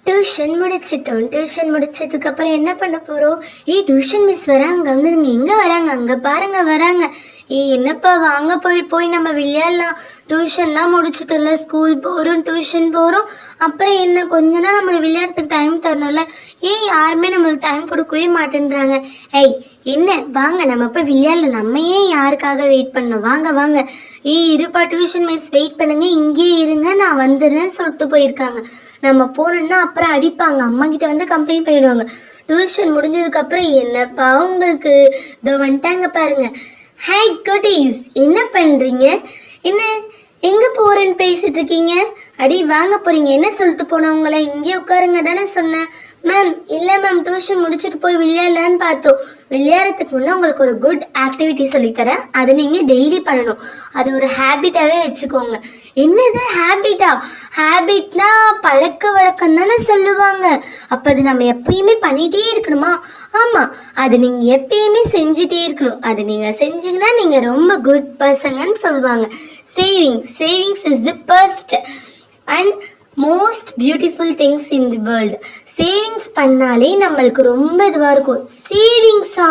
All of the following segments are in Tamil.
டியூஷன் முடிச்சிட்டோம். டியூஷன் முடிச்சதுக்கப்புறம் என்ன பண்ண போகிறோம்? டியூஷன் மிஸ் வராங்க, வந்துருங்க. எங்கே வராங்க? அங்கே பாருங்க வராங்க. என்னப்பா வாங்க போய் நம்ம விளையாடலாம். டியூஷன்லாம் முடிச்சிட்டோம்ல, ஸ்கூல் போகிறோம், டியூஷன் போகிறோம், அப்புறம் என்ன கொஞ்ச நாள் நம்மளுக்கு விளையாடுறதுக்கு டைம் தரணும்ல. யாருமே நம்மளுக்கு டைம் கொடுக்கவே மாட்டேன்றாங்க. என்ன வாங்க நம்ம போய் விளையாடலாம். நம்ம யாருக்காக வெயிட் பண்ணணும்? வாங்க வாங்க. இருப்பா டியூஷன் மிஸ் வெயிட் பண்ணுங்க, இங்கேயே இருங்க, நான் வந்துடுறேன்னு சொல்லிட்டு போயிருக்காங்க. நம்ம போனோம்னா அப்புறம் அடிப்பாங்க, அம்மா கிட்ட வந்து கம்ப்ளைண்ட் பண்ணிடுவாங்க. டியூஷன் முடிஞ்சதுக்கப்புறம் என்னப்பா உங்களுக்கு இதோ வந்துட்டாங்க பாருங்க. ஹாய் குட்டீஸ், என்ன பண்ணுறீங்க? என்ன எங்கே போகிறேன்னு பேசிட்டு இருக்கீங்க? அடி வாங்க போகிறீங்க. என்ன சொல்லிட்டு போனவங்கள இங்கே உட்காருங்க தானே சொன்னேன். மேம் இல்லை மேம், டியூஷன் முடிச்சுட்டு போய் விளையாடலான்னு பார்த்தோம். விளையாடுறதுக்கு முன்னே உங்களுக்கு ஒரு குட் ஆக்டிவிட்டி சொல்லித்தரேன், அதை நீங்கள் டெய்லி பண்ணணும். அது ஒரு ஹேபிட்டாகவே வச்சுக்கோங்க. என்னது ஹேபிட்டா? ஹேபிட்னா பழக்க வழக்கம் தானே சொல்லுவாங்க. அப்போ அது நம்ம எப்பயுமே பண்ணிகிட்டே இருக்கணுமா? ஆமாம், அது நீங்கள் எப்பயுமே செஞ்சுட்டே இருக்கணும். அது நீங்கள் செஞ்சீங்கன்னா நீங்கள் ரொம்ப குட் பர்சங்கன்னு சொல்லுவாங்க. Savings is the first and most beautiful things in the world. Savings பண்ணாலே நம்மளுக்கு ரொம்ப இதுவாக இருக்கும். சேவிங்ஸா?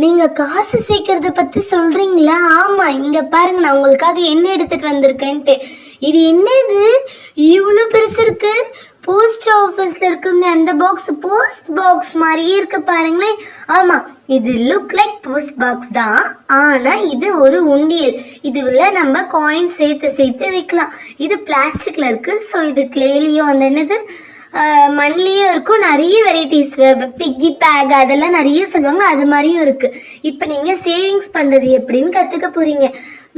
நீங்கள் காசு சேர்க்கறத பற்றி சொல்கிறீங்களா? ஆமாம், இங்கே பாருங்க, நான் உங்களுக்காக என்ன எடுத்துகிட்டு வந்திருக்கேன்ட்டு. இது என்னது இவ்வளோ பெருசு இருக்கு? போஸ்ட் ஆஃபீஸில் இருக்குங்க அந்த பாக்ஸ், போஸ்ட் பாக்ஸ் மாதிரியே இருக்கு பாருங்களேன். ஆமாம், இது லுக் லைக் போஸ்ட் பாக்ஸ் தான், ஆனால் இது ஒரு உண்டியல். இதுல நம்ம காயின் சேர்த்து வைக்கலாம். இது பிளாஸ்டிக்ல இருக்கு. ஸோ இது கிளேலியும் அந்த என்னது மண்லேயும் இருக்கும். நிறைய வெரைட்டிஸ், பிக்கி பேக் அதெல்லாம் நிறைய சொல்லுவாங்க, அது மாதிரியும் இருக்குது. இப்போ நீங்கள் சேவிங்ஸ் பண்ணுறது எப்படின்னு கற்றுக்க போகிறீங்க.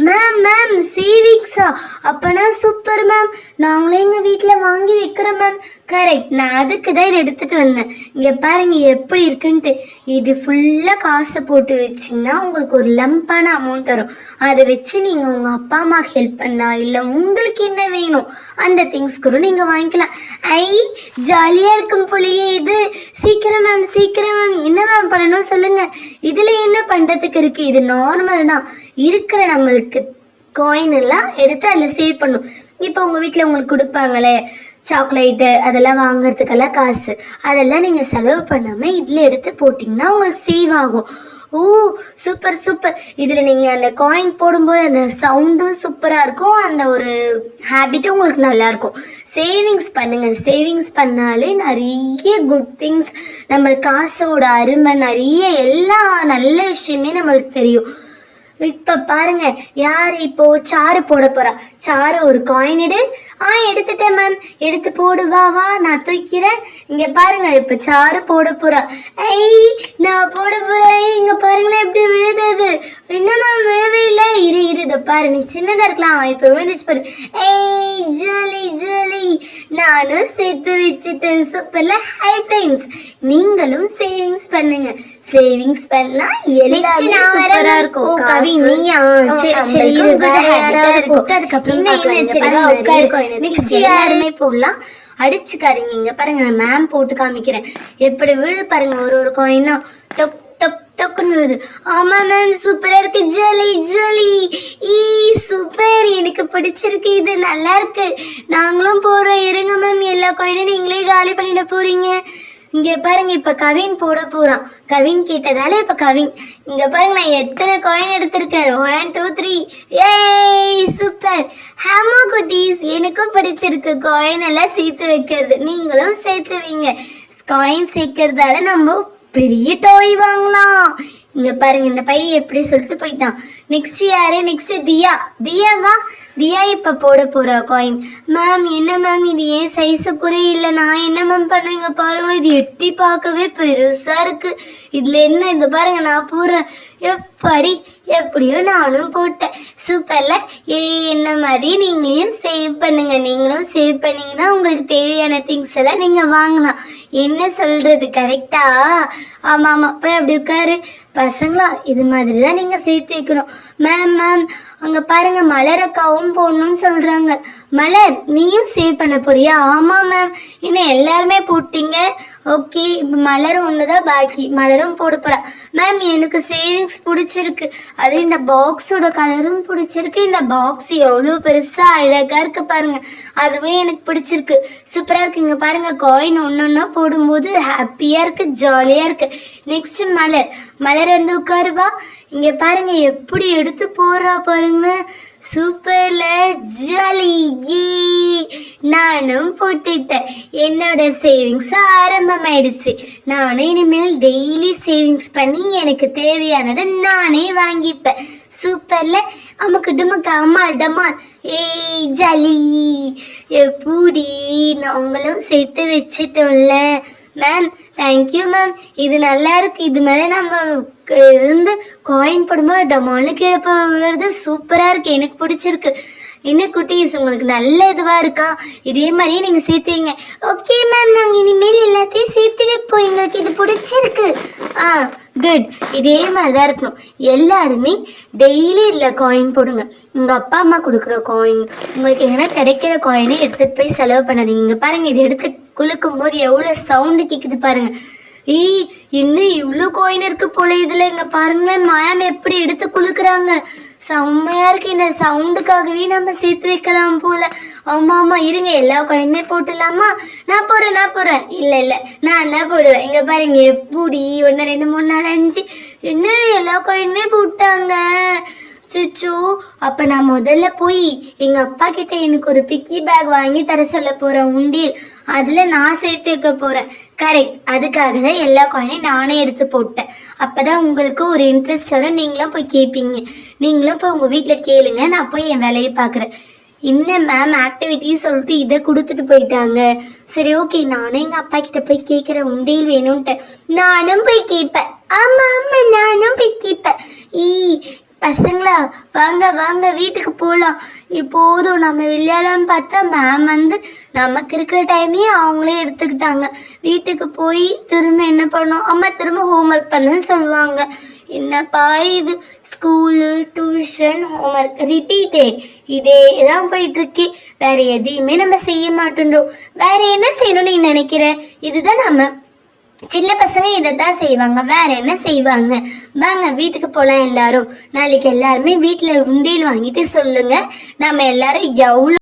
மேம் சேவிங்ஸா? அப்போனா சூப்பர் மேம், நாங்களே எங்கள் வீட்டில் வாங்கி வைக்கிறோம் மேம். கரெக்ட், நான் அதுக்கு தான் இதை எடுத்துகிட்டு வந்தேன். இங்கே பாருங்க எப்படி இருக்குன்ட்டு. இது ஃபுல்லாக காசை போட்டு வச்சிங்கன்னா உங்களுக்கு ஒரு லம்பான அமௌண்ட் வரும். அதை வச்சு நீங்கள் உங்கள் அப்பா அம்மா ஹெல்ப் பண்ணலாம், இல்லை உங்களுக்கு என்ன வேணும் அந்த திங்ஸ் கூட நீங்கள் வாங்கிக்கலாம். ஜாலியாக இருக்கும் போலியே இது. சீக்கிரம் மேம் என்ன மேம் பண்ணணும் சொல்லுங்கள். இதில் என்ன பண்ணுறதுக்கு இருக்குது? இது நார்மல் தான். இருக்கிற நம்மளுக்கு காயின் எல்லாம் எடுத்து அதில் சேவ் பண்ணும். இப்போ உங்கள் வீட்டில் உங்களுக்கு கொடுப்பாங்களே சாக்லேட்டு, அதெல்லாம் வாங்குறதுக்கெல்லாம் காசு, அதெல்லாம் நீங்கள் செலவு பண்ணாமல் இதில் எடுத்து போட்டிங்கன்னா உங்களுக்கு சேவ் ஆகும். சூப்பர். இதில் நீங்கள் அந்த காயின் போடும்போது அந்த சவுண்டும் சூப்பராக இருக்கும். அந்த ஒரு ஹேபிட்டும் உங்களுக்கு நல்லாயிருக்கும். சேவிங்ஸ் பண்ணுங்கள். சேவிங்ஸ் பண்ணாலே நிறைய குட் திங்ஸ், நம்ம காசோட அருமை, நிறைய எல்லா நல்ல விஷயமே நம்மளுக்கு தெரியும். இப்போ பாருங்க, யார் இப்போ சாறு போட போறா? சாறு ஒரு காயின் எடுத்துட்டேன் மேம், எடுத்து போடு, வா நான் தூக்கிறேன். இங்க பாருங்க, இப்ப சாறு போட போறா. நான் போட போறேன். இங்க பாருங்களேன் எப்படி விழுது. என்ன மேம் விழவே இல்லை? இதை பாரு, நீ சின்னதா இருக்கலாம், இப்ப விழுந்துச்சு பாரு. ஜாலி, நானும் சேர்த்து வச்சுட்டேன். சூப்பர்ல. ஹை ஃப்ரெண்ட்ஸ், நீங்களும் சேவிங்ஸ் பண்ணுங்க. சேவிங்ஸ் பண்ணா எல்லாமே சூப்பரா இருக்கும். போடலாம், அடிச்சுக்காதீங்க. இங்க பாருங்க, நான் மேம் போட்டு காமிக்கிறேன் எப்படி விழுது பாருங்க. ஒரு காயினா டொக் டொக் டொக்குன்னு விழுது. ஆமா மேம், சூப்பரா இருக்கு. ஜாலி சூப்பர், எனக்கு பிடிச்சிருக்கு, இது நல்லா இருக்கு. நாங்களும் போறோம். இருங்க மேம், எல்லா காயினும் நீங்களே காலி பண்ணிட போறீங்க. இங்க பாருங்க, இப்ப கவின் போட போறான். கவின் கேட்டதால இப்ப கவின். இங்க பாருங்க, நான் எத்தனை காயின் எடுத்திருக்கேன். 1 2 3. சூப்பர். ஹேமா குட்டீஸ், எனக்கும் பிடிச்சிருக்கு காயின் எல்லாம் சேர்த்து வைக்கிறது. நீங்களும் சேர்த்து வைங்க. காயின் சேர்க்கறதால நம்ம பெரிய டாய் வாங்கலாம். இங்க பாருங்க, இந்த பையன் எப்படி சொல்லிட்டு போயிட்டான். நெக்ஸ்ட் யாரு? நெக்ஸ்ட் தியாவா? தியா இப்ப போட போறா காயின். மேம் என்ன மேம், இது ஏன் சைஸு குறையில்லை? நான் என்ன மேம் பண்ணுவீங்க பாருங்க, இது எட்டி பார்க்கவே பெருசா இருக்கு. இதுல என்ன? இது பாருங்க, நான் போடுறேன். எப்படியோ நானும் போட்டேன். சூப்பர்ல. என்ன மாதிரி நீங்களையும் சேவ் பண்ணுங்க. நீங்களும் சேவ் பண்ணீங்கன்னா உங்களுக்கு தேவையான திங்ஸ் எல்லாம் நீங்க வாங்கலாம். என்ன சொல்றது, கரெக்டா? ஆமா போய் அப்படி உட்காரு. பசங்களா இது மாதிரி தான் நீங்கள் சேர்த்து வைக்கணும். மேம் மேம் அங்கே பாருங்க மலரக்காவும் போடணும்னு சொல்கிறாங்க. மலர் நீயும் சேவ் பண்ண போறியா? ஆமாம் மேம். இன்னும் எல்லாருமே போட்டிங்க. ஓகே, இப்போ மலர் ஒன்று தான் பாக்கி. மலரும் போட போகிறா. மேம் எனக்கு சேவிங்ஸ் பிடிச்சிருக்கு. அது இந்த பாக்ஸோட கலரும் பிடிச்சிருக்கு. இந்த பாக்ஸ் எவ்வளோ பெருசாக அழகாக இருக்குது பாருங்க. அதுவும் எனக்கு பிடிச்சிருக்கு. சூப்பராக இருக்குங்க பாருங்க. காயின் ஒன்று ஒன்றா போடும்போது ஹாப்பியாக இருக்குது, ஜாலியாக இருக்குது. நெக்ஸ்ட் மலர். மலர் வந்து உட்காருவா. இங்கே பாருங்க எப்படி எடுத்து போறா பாருங்க. சூப்பர்ல ஜாலி. நானும் போட்டுட்டேன். என்னோட சேவிங்ஸ் ஆரம்பமாயிடுச்சு. நானும் இனிமேல் டெய்லி சேவிங்ஸ் பண்ணி எனக்கு தேவையானதை நானே வாங்கிப்பேன். சூப்பர்ல. அம்முக்கு டுமுக்கு அம்மா டம்மா. ஏய் ஜாலி. எப்படி நாங்களும் சேர்த்து வச்சுட்டோம்ல. Ma'am thank you ma'am. இது நல்லா இருக்கு. இது மேலே நம்ம இருந்து காயின் போடும்போது டமால்னு கீழே விழுறது சூப்பராக இருக்குது. எனக்கு பிடிச்சிருக்கு. என்ன குட்டீஸ் உங்களுக்கு நல்ல இதுவாக இருக்கா? இதே மாதிரியே நீங்கள் சேர்த்துவீங்க. ஓகே மேம், நாங்கள் இனிமேல் எல்லாத்தையும் சேர்த்து வைப்போம். எங்களுக்கு இது பிடிச்சிருக்கு. குட். இதே மாதிரி தான் இருக்கணும். எல்லாருமே டெய்லி இதில் காயின் போடுங்க. உங்கள் அப்பா அம்மா கொடுக்குற காயின், உங்களுக்கு எங்கன்னா கிடைக்கிற காயினை எடுத்துகிட்டு போய் செலவு பண்ணாதீங்க. இங்கே பாருங்கள், இது எடுத்து குலுக்கும் போது எவ்வளோ சவுண்டு கேட்குது பாருங்கள். இன்னும் இவ்வளோ காயின் இருக்கு போல இதில். இங்கே பாருங்களேன் மேம் எப்படி எடுத்து குலுக்குறாங்க. செம்மையாக இருக்கு. இந்த சவுண்டுக்காகவே நம்ம சேர்த்து வைக்கலாம் போல. ஆமாம் ஆமாம், இருங்க எல்லா காயினுமே போட்டுடலாமா? நான் போகிறேன். இல்லை நான் தான் போடுவேன். இங்கே பாருங்க எப்படி 1 2 3 4 5 என்ன எல்லா காயினுமே போட்டாங்க. சுச்சு. அப்போ நான் முதல்ல போய் எங்கள் அப்பா கிட்ட எனக்கு ஒரு பிக்கி பேக் வாங்கி தர சொல்ல போகிறேன். உண்டியல் அதில் நான் சேர்த்து வைக்க போகிறேன். கரெக்ட். அதுக்காக தான் எல்லா காயினையும் நானே எடுத்து போட்டேன். அப்போ தான் உங்களுக்கு ஒரு இன்ட்ரெஸ்ட் வரும். நீங்களும் போய் கேட்பீங்க. நீங்களும் போய் உங்கள் வீட்டில் கேளுங்க. நான் போய் என் வேலையை பார்க்குறேன். இன்னும் மேம் ஆக்டிவிட்டின்னு சொல்லிட்டு இதை கொடுத்துட்டு போயிட்டாங்க. சரி ஓகே, நானும் எங்கள் அப்பா கிட்ட போய் கேட்குறேன். உண்டியல் வேணும்ன்ட்டு நானும் போய் கேட்பேன். ஆமாம் நானும் போய் கேட்பேன். பசங்களா வாங்க வீட்டுக்கு போகலாம். இப்போதும் நம்ம விளையாடலான்னு பார்த்தா மேம் வந்து நமக்கு இருக்கிற டைமையும் அவங்களே எடுத்துக்கிட்டாங்க. வீட்டுக்கு போய் திரும்ப என்ன பண்ணோம்? அம்மா திரும்ப ஹோம்ஒர்க் பண்ணுன்னு சொல்லுவாங்க. என்னப்பா இது, ஸ்கூலு டியூஷன் ஹோம்ஒர்க் ரிப்பீட்டே இதே தான் போயிட்டுருக்கே. வேறு எதையுமே நம்ம செய்ய மாட்டேன்றோம். வேறு என்ன செய்யணும்னு நீ நினைக்கிற? இதுதான் நம்ம சின்ன பசங்க இதை தான் செய்வாங்க. வேற என்ன செய்வாங்க? வாங்க வீட்டுக்கு போகலாம் எல்லாரும். நாளைக்கு எல்லாருமே வீட்டில் உண்டியல் வாங்கிட்டு சொல்லுங்க. நம்ம எல்லாரும் எவ்வளோ